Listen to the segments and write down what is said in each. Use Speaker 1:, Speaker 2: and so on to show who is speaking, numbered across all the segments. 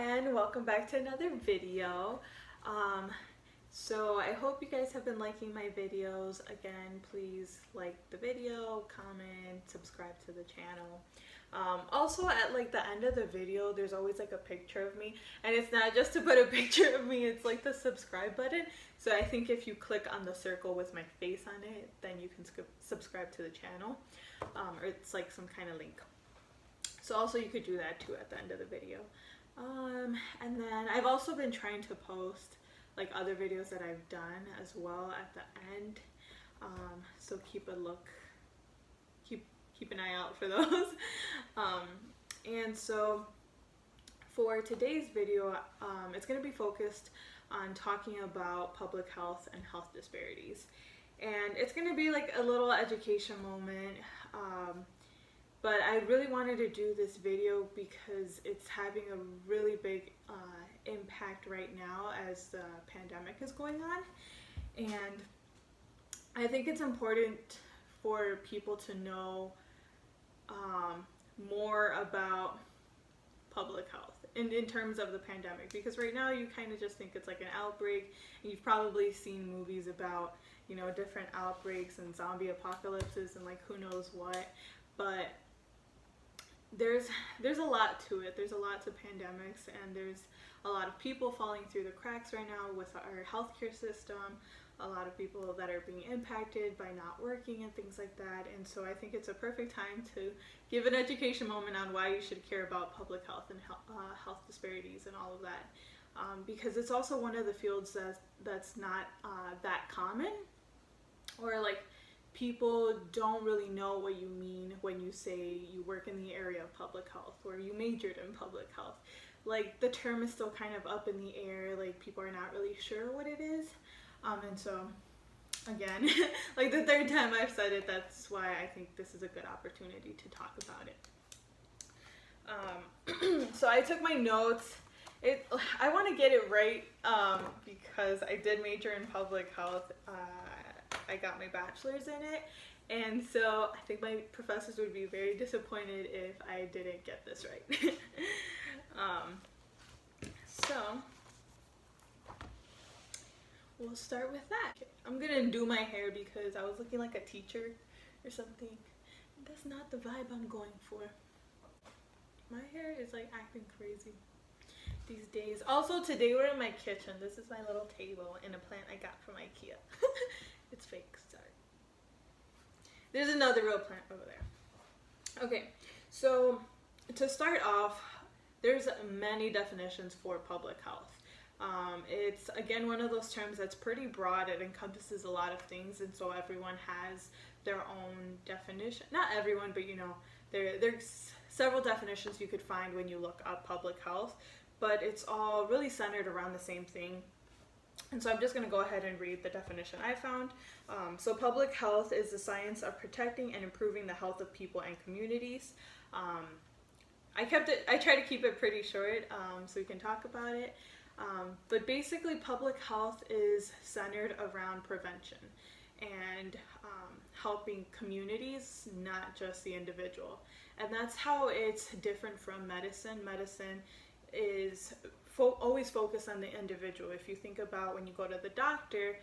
Speaker 1: and welcome back to another video. So I hope you guys have been liking my videos. Again, please like the video, comment, subscribe to the channel. Also at like the end of the video, there's always like a picture of me, and it's not just to put a picture of me, it's like the subscribe button. So I think if you click on the circle with my face on it, then you can subscribe to the channel, or it's like some kind of link. So also you could do that too at the end of the video. And then I've also been trying to post like other videos that I've done as well at the end. So keep an eye out for those. And so for today's video, it's going to be focused on talking about public health and health disparities. And it's going to be like a little education moment. But I really wanted to do this video because it's having a really big impact right now as the pandemic is going on. And I think it's important for people to know more about public health in terms of the pandemic, because right now you kind of just think it's like an outbreak, and you've probably seen movies about, you know, different outbreaks and zombie apocalypses and like who knows what, but there's a lot to it. There's a lot to pandemics, and there's a lot of people falling through the cracks right now with our healthcare system, a lot of people that are being impacted by not working and things like that. And so I think it's a perfect time to give an education moment on why you should care about public health and health disparities and all of that, because it's also one of the fields that's not that common, or like people don't really know what you mean when you say you work in the area of public health or you majored in public health. Like the term is still kind of up in the air, like people are not really sure what it is. And so again, like the third time I've said it, that's why I think this is a good opportunity to talk about it. So I took my notes. I want to get it right because I did major in public health. I got my bachelor's in it, and so I think my professors would be very disappointed if I didn't get this right. So we'll start with that. I'm gonna do my hair because I was looking like a teacher or something. That's not the vibe I'm going for. My hair is like acting crazy these days. Also today we're in my kitchen. This is my little table and a plant I got from IKEA. It's fake, sorry. There's another real plant over there. Okay, so to start off, there's many definitions for public health. It's again one of those terms that's pretty broad. It encompasses a lot of things, and so everyone has their own definition. Not everyone, but you know, there's several definitions you could find when you look up public health, but it's all really centered around the same thing. And so I'm just going to go ahead and read the definition I found. So public health is the science of protecting and improving the health of people and communities. I try to keep it pretty short so we can talk about it. But basically public health is centered around prevention and helping communities, not just the individual. And that's how it's different from medicine. Medicine is always focused on the individual. If you think about when you go to the doctor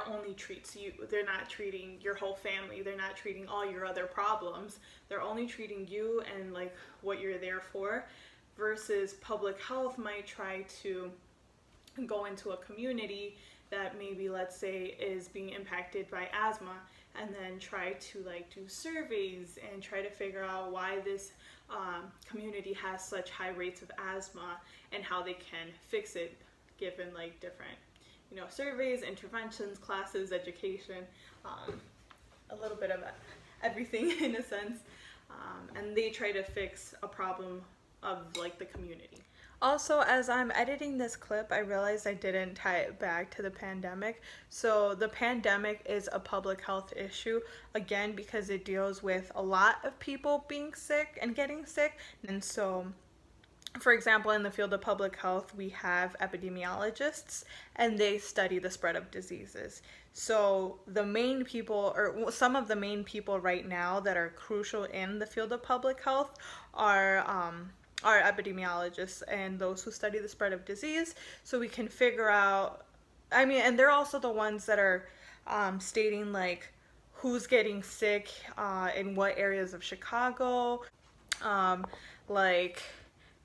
Speaker 1: only treats you. They're not treating your whole family. They're not treating all your other problems. They're only treating you and like what you're there for, versus public health might try to go into a community that maybe, let's say, is being impacted by asthma, and then try to like do surveys and try to figure out why this community has such high rates of asthma and how they can fix it, given like different, you know, surveys, interventions, classes, education, a little bit of everything in a sense, and they try to fix a problem of like the community. Also, as I'm editing this clip, I realized I didn't tie it back to the pandemic. So the pandemic is a public health issue, again, because it deals with a lot of people being sick and getting sick. And so, for example, in the field of public health, we have epidemiologists, and they study the spread of diseases. So the main people, or some of the main people right now that are crucial in the field of public health are are epidemiologists and those who study the spread of disease, so we can figure out, I mean, and they're also the ones that are stating like who's getting sick in what areas of Chicago. Like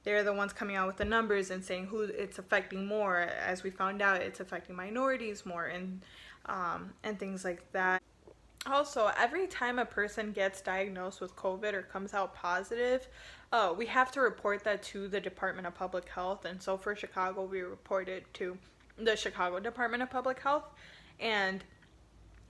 Speaker 1: they're the ones coming out with the numbers and saying who it's affecting more. As we found out, it's affecting minorities more, and things like that. Also, every time a person gets diagnosed with COVID or comes out positive, we have to report that to the Department of Public Health. And so for Chicago, we reported to the Chicago Department of Public Health. And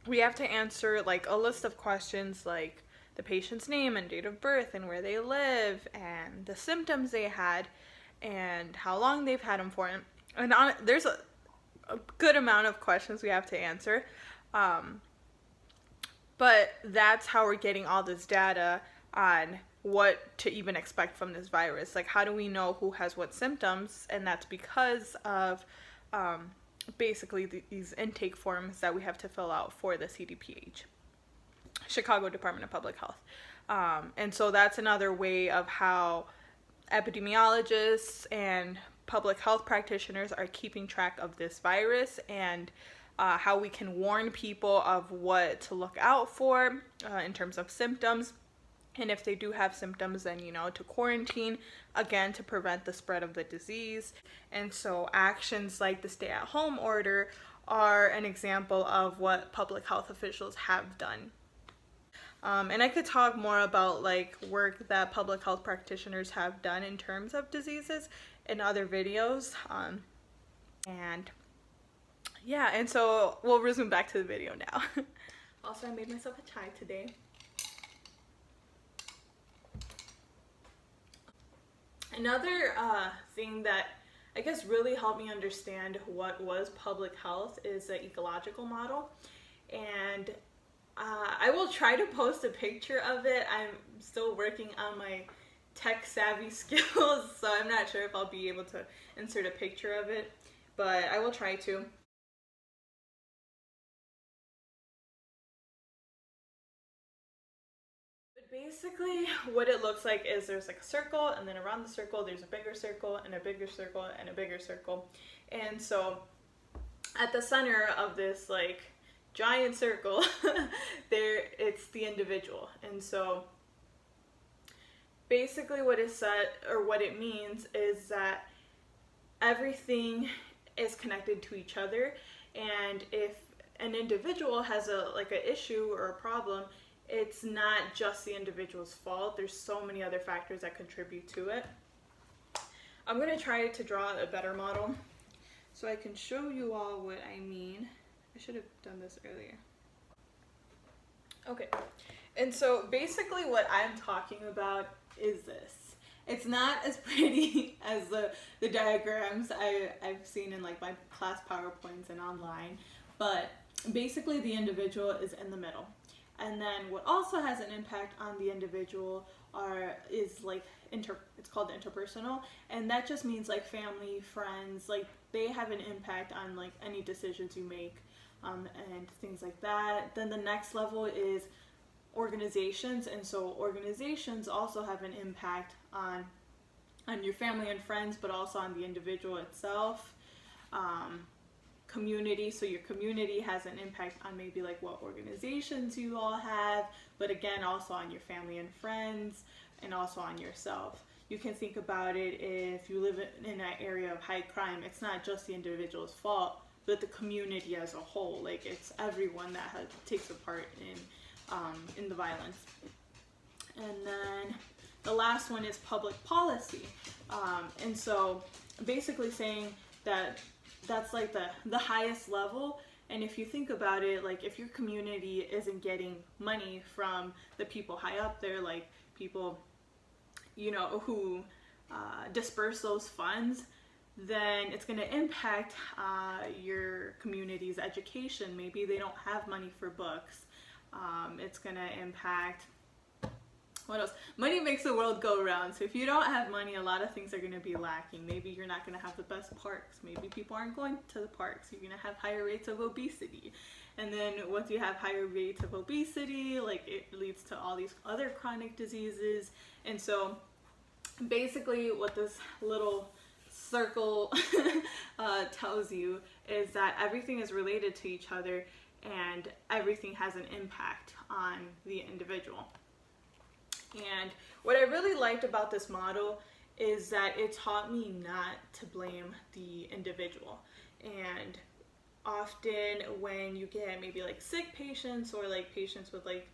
Speaker 1: we have to answer like a list of questions like the patient's name and date of birth and where they live and the symptoms they had and how long they've had them for. And there's a good amount of questions we have to answer. But that's how we're getting all this data on what to even expect from this virus. Like, how do we know who has what symptoms? And that's because of basically these intake forms that we have to fill out for the CDPH, Chicago Department of Public Health. And so that's another way of how epidemiologists and public health practitioners are keeping track of this virus, and how we can warn people of what to look out for in terms of symptoms. And if they do have symptoms, then, to quarantine, again, to prevent the spread of the disease. And so actions like the stay-at-home order are an example of what public health officials have done. And I could talk more about like work that public health practitioners have done in terms of diseases in other videos. And yeah, and so we'll resume back to the video now. Also, I made myself a chai today. Another thing that I guess really helped me understand what was public health is the ecological model. And I will try to post a picture of it. I'm still working on my tech savvy skills, so I'm not sure if I'll be able to insert a picture of it, but I will try to. Basically, what it looks like is there's like a circle, and then around the circle there's a bigger circle and a bigger circle and a bigger circle. And so at the center of this like giant circle it's the individual. And so basically what is said, or what it means, is that everything is connected to each other, and if an individual has an issue or a problem, it's not just the individual's fault. There's so many other factors that contribute to it. I'm going to try to draw a better model so I can show you all what I mean. I should have done this earlier. Okay, and so basically what I'm talking about is this. It's not as pretty as the diagrams I've seen in like my class PowerPoints and online, but basically the individual is in the middle. And then what also has an impact on the individual is like it's called interpersonal, and that just means like family, friends, like they have an impact on like any decisions you make, and things like that. Then the next level is organizations, and so organizations also have an impact on your family and friends, but also on the individual itself. Community, so your community has an impact on maybe like what organizations you all have, but again also on your family and friends, and also on yourself. You can think about it, if you live in an area of high crime, it's not just the individual's fault, but the community as a whole. Like it's everyone that takes a part in the violence. And then the last one is public policy, and so basically saying that that's like the highest level. And if you think about it, like if your community isn't getting money from the people high up there, like people who disperse those funds, then it's going to impact your community's education. Maybe they don't have money for books. It's going to impact, what else? Money makes the world go round. So if you don't have money, a lot of things are going to be lacking. Maybe you're not going to have the best parks. Maybe people aren't going to the parks. You're going to have higher rates of obesity. And then once you have higher rates of obesity, like it leads to all these other chronic diseases. And so basically what this little circle tells you is that everything is related to each other and everything has an impact on the individual. And what I really liked about this model is that it taught me not to blame the individual. And often when you get maybe like sick patients or like patients with like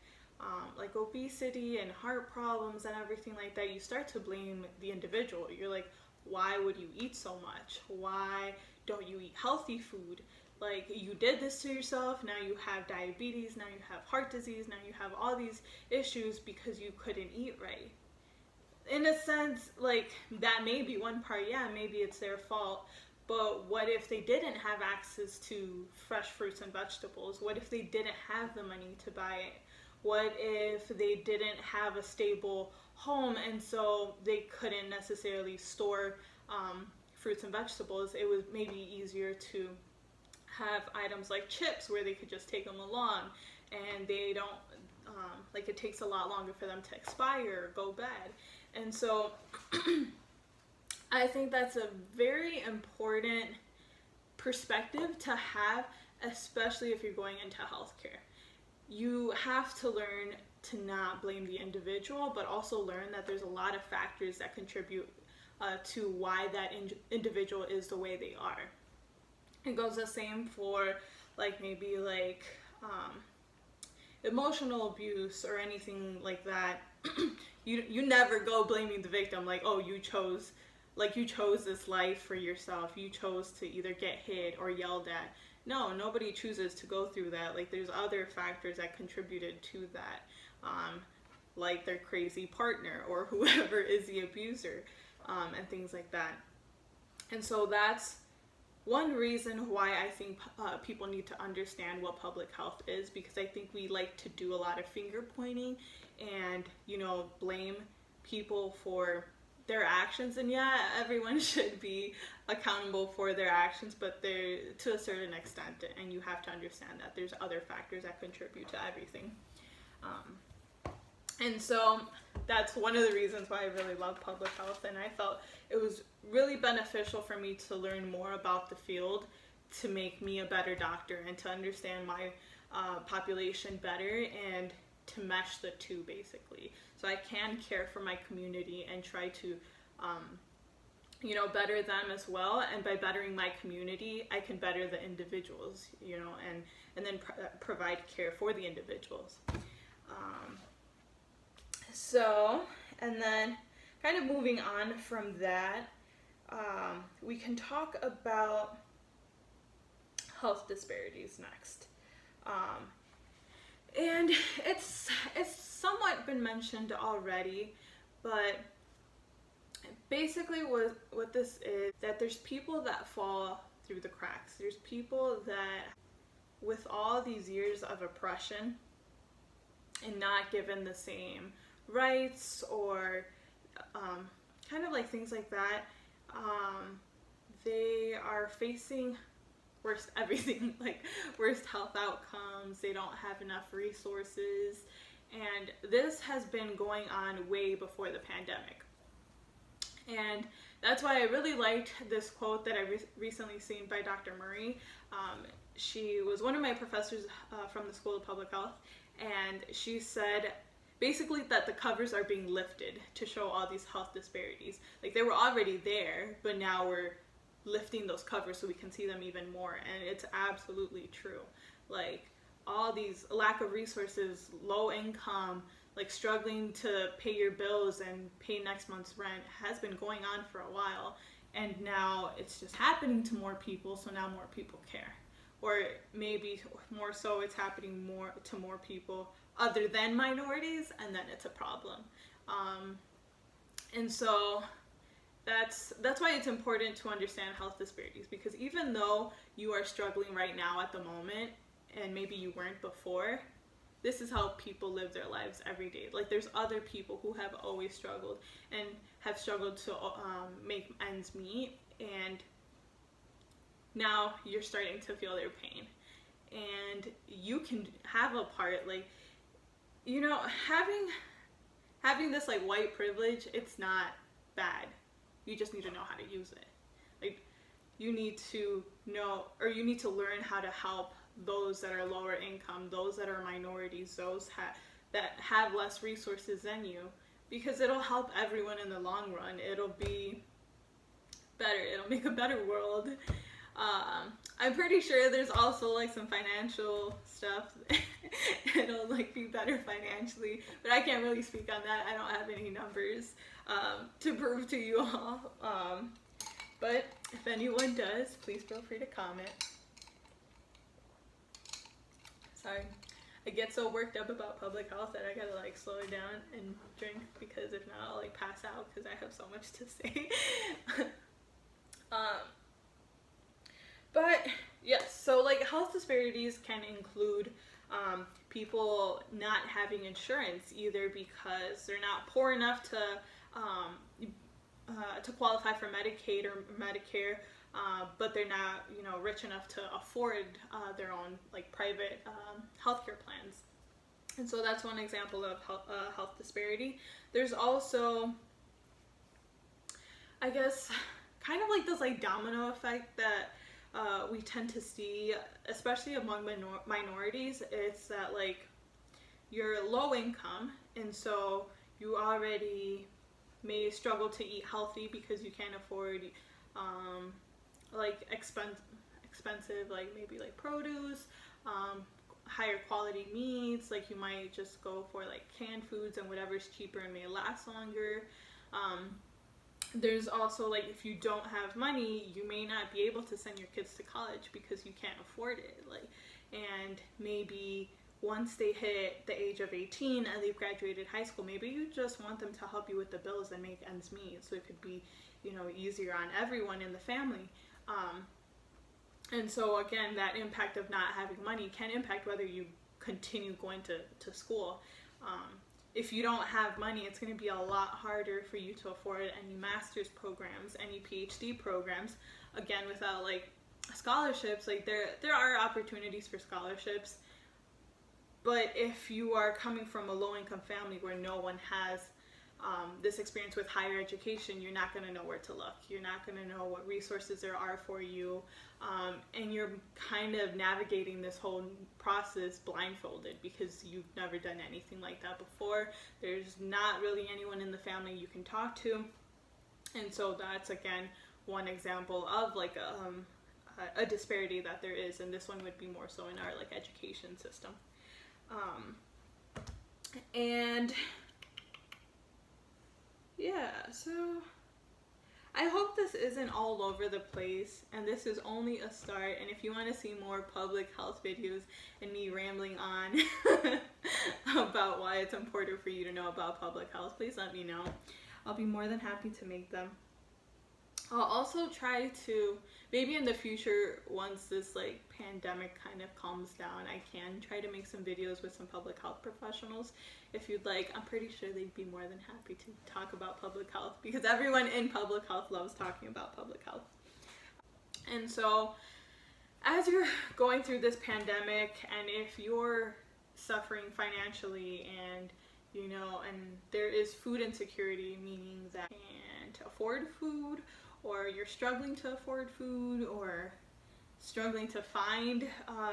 Speaker 1: obesity and heart problems and everything like that, you start to blame the individual. You're like, why would you eat so much? Why don't you eat healthy food? Like, you did this to yourself, now you have diabetes, now you have heart disease, now you have all these issues because you couldn't eat right. In a sense, like, that may be one part, yeah, maybe it's their fault, but what if they didn't have access to fresh fruits and vegetables? What if they didn't have the money to buy it? What if they didn't have a stable home and so they couldn't necessarily store fruits and vegetables? It was maybe easier to have items like chips where they could just take them along and they don't, like, it takes a lot longer for them to expire or go bad. And so I think that's a very important perspective to have, especially if you're going into healthcare. You have to learn to not blame the individual, but also learn that there's a lot of factors that contribute to why that individual is the way they are. It goes the same for like maybe like emotional abuse or anything like that. You never go blaming the victim, like, oh, you chose this life for yourself. You chose to either get hit or yelled at. No, nobody chooses to go through that. Like, there's other factors that contributed to that, like their crazy partner or whoever is the abuser, and things like that. And so that's one reason why I think people need to understand what public health is, because I think we like to do a lot of finger pointing and, blame people for their actions. And yeah, everyone should be accountable for their actions, but they're to a certain extent, and you have to understand that there's other factors that contribute to everything. And so that's one of the reasons why I really love public health, and I felt it was really beneficial for me to learn more about the field to make me a better doctor and to understand my population better and to mesh the two, basically. So I can care for my community and try to better them as well, and by bettering my community I can better the individuals, and then provide care for the individuals. So, and then kind of moving on from that, we can talk about health disparities next. And it's somewhat been mentioned already, but basically what this is, that there's people that fall through the cracks. There's people that, with all these years of oppression and not given the same rights or kind of like things like that, they are facing worst everything, like worst health outcomes. They don't have enough resources, and this has been going on way before the pandemic. And that's why I really liked this quote that I recently seen by Dr. Murray. She was one of my professors from the School of Public Health, and she said basically that the covers are being lifted to show all these health disparities. Like, they were already there, but now we're lifting those covers so we can see them even more. And it's absolutely true. Like, all these lack of resources, low income, like struggling to pay your bills and pay next month's rent has been going on for a while, and now it's just happening to more people, so now more people care. Or maybe more so it's happening to more people other than minorities, and then it's a problem. And so that's why it's important to understand health disparities, because even though you are struggling right now at the moment, and maybe you weren't before, this is how people live their lives every day. Like, there's other people who have always struggled and have struggled to make ends meet, and now you're starting to feel their pain. And you can have a part, like, having this like white privilege, it's not bad. You just need to know how to use it. Like, you need to know, or you need to learn how to help those that are lower income, those that are minorities, those that have less resources than you, because it'll help everyone in the long run. It'll be better. It'll make a better world. I'm pretty sure there's also like some financial stuff. It'll like be better financially, but I can't really speak on that. I don't have any numbers to prove to you all. But if anyone does, please feel free to comment. Sorry, I get so worked up about public health that I gotta like slow it down and drink, because if not I'll like pass out because I have so much to say. But yes, so like health disparities can include people not having insurance, either because they're not poor enough to qualify for Medicaid or Medicare, but they're not, you know, rich enough to afford their own like private healthcare plans. And so that's one example of health disparity. There's also, I guess, kind of like this like domino effect that we tend to see, especially among minorities. It's that like you're low income, and so you already may struggle to eat healthy because you can't afford like expensive like maybe like produce, higher quality meats. Like you might just go for like canned foods and whatever's cheaper and may last longer. There's also like, if you don't have money, you may not be able to send your kids to college because you can't afford it. Like, and maybe once they hit the age of 18 and they've graduated high school, maybe you just want them to help you with the bills and make ends meet, so it could be, you know, easier on everyone in the family. And so again, that impact of not having money can impact whether you continue going to school. If you don't have money, it's going to be a lot harder for you to afford any master's programs, any PhD programs. Again, without like scholarships, like there are opportunities for scholarships, but if you are coming from a low-income family where no one has this experience with higher education, you're not going to know where to look. You're not going to know what resources there are for you, and you're kind of navigating this whole process blindfolded because you've never done anything like that before. There's not really anyone in the family you can talk to, and so that's again one example of like a disparity that there is, and this one would be more so in our like education system. And yeah, so I hope this isn't all over the place, and this is only a start. And if you want to see more public health videos and me rambling on about why it's important for you to know about public health, please let me know. I'll be more than happy to make them. I'll also try to, maybe in the future, once this like pandemic kind of calms down, I can try to make some videos with some public health professionals. If you'd like, I'm pretty sure they'd be more than happy to talk about public health, because everyone in public health loves talking about public health. And so as you're going through this pandemic, and if you're suffering financially, and you know, and there is food insecurity, meaning that you can't afford food, or you're struggling to afford food, or struggling to find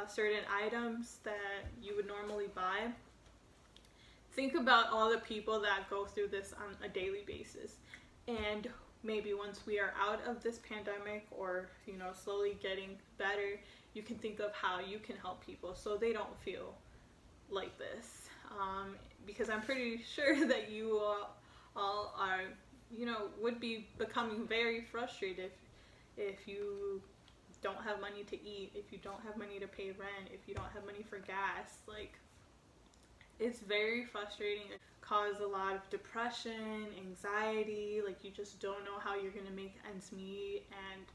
Speaker 1: certain items that you would normally buy, think about all the people that go through this on a daily basis. And maybe once we are out of this pandemic, or you know, slowly getting better, you can think of how you can help people so they don't feel like this. Because I'm pretty sure that you all are, you know, would be becoming very frustrated if you don't have money to eat, if you don't have money to pay rent, if you don't have money for gas. Like, it's very frustrating. It causes a lot of depression, anxiety. Like, you just don't know how you're gonna make ends meet and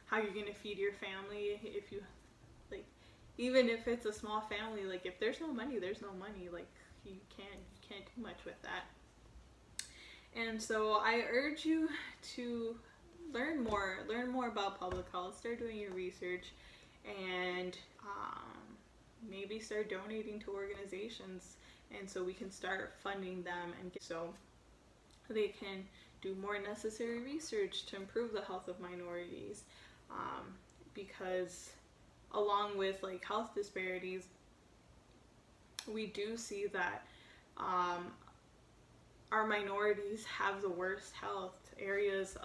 Speaker 1: how you're gonna feed your family. If you, like, even if it's a small family, like if there's no money, there's no money. Like, you can't do much with that. And so I urge you to learn more about public health. Start doing your research, and maybe start donating to organizations, and so we can start funding them, and so they can do more necessary research to improve the health of minorities, because along with like health disparities, we do see that our minorities have the worst health. Areas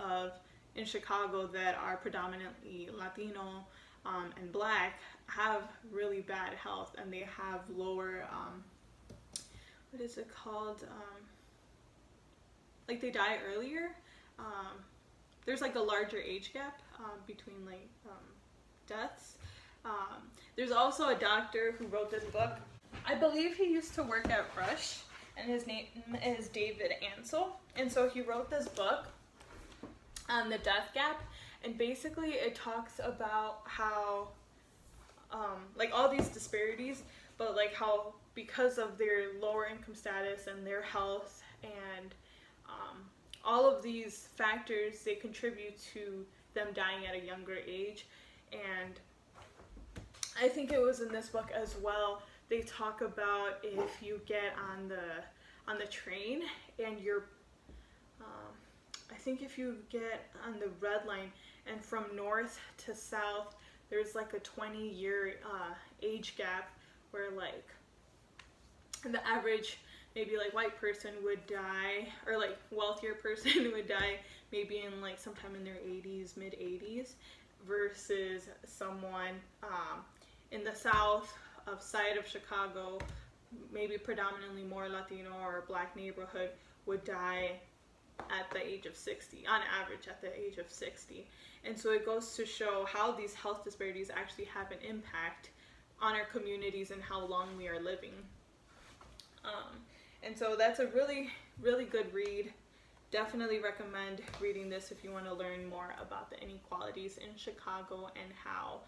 Speaker 1: in Chicago that are predominantly Latino and Black have really bad health, and they have lower, what is it called? Like they die earlier. There's like a larger age gap between like deaths. There's also a doctor who wrote this book. I believe he used to work at Rush, and his name is David Ansel. And so he wrote this book on the death gap, and basically it talks about how like all these disparities, but like how because of their lower income status and their health and all of these factors, they contribute to them dying at a younger age. And I think it was in this book as well, they talk about if you get on the train and you're I think if you get on the red line and from north to south, there's like a 20-year age gap where like the average maybe like white person would die, or like wealthier person would die maybe in like sometime in their 80s, mid 80s, versus someone in the south side of Chicago, maybe predominantly more Latino or Black neighborhood, would die at the age of 60, on average at the age of 60. And so it goes to show how these health disparities actually have an impact on our communities and how long we are living. And so that's a really, really good read. Definitely recommend reading this if you want to learn more about the inequalities in Chicago and how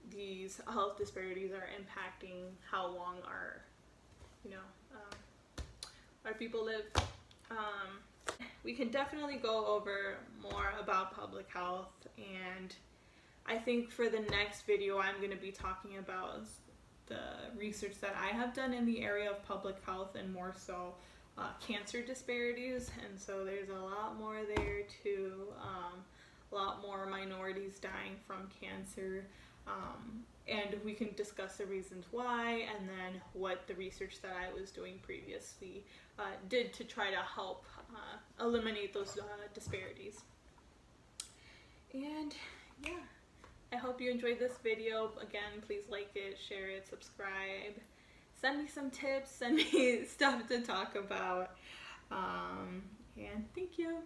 Speaker 1: these health disparities are impacting how long our people live. We can definitely go over more about public health, and I think for the next video I'm going to be talking about the research that I have done in the area of public health, and more so cancer disparities. And so there's a lot more there too, a lot more minorities dying from cancer, and we can discuss the reasons why, and then what the research that I was doing previously did to try to help eliminate those disparities. And yeah, I hope you enjoyed this video. Again, please like it, share it, subscribe, send me some tips, send me stuff to talk about, and thank you.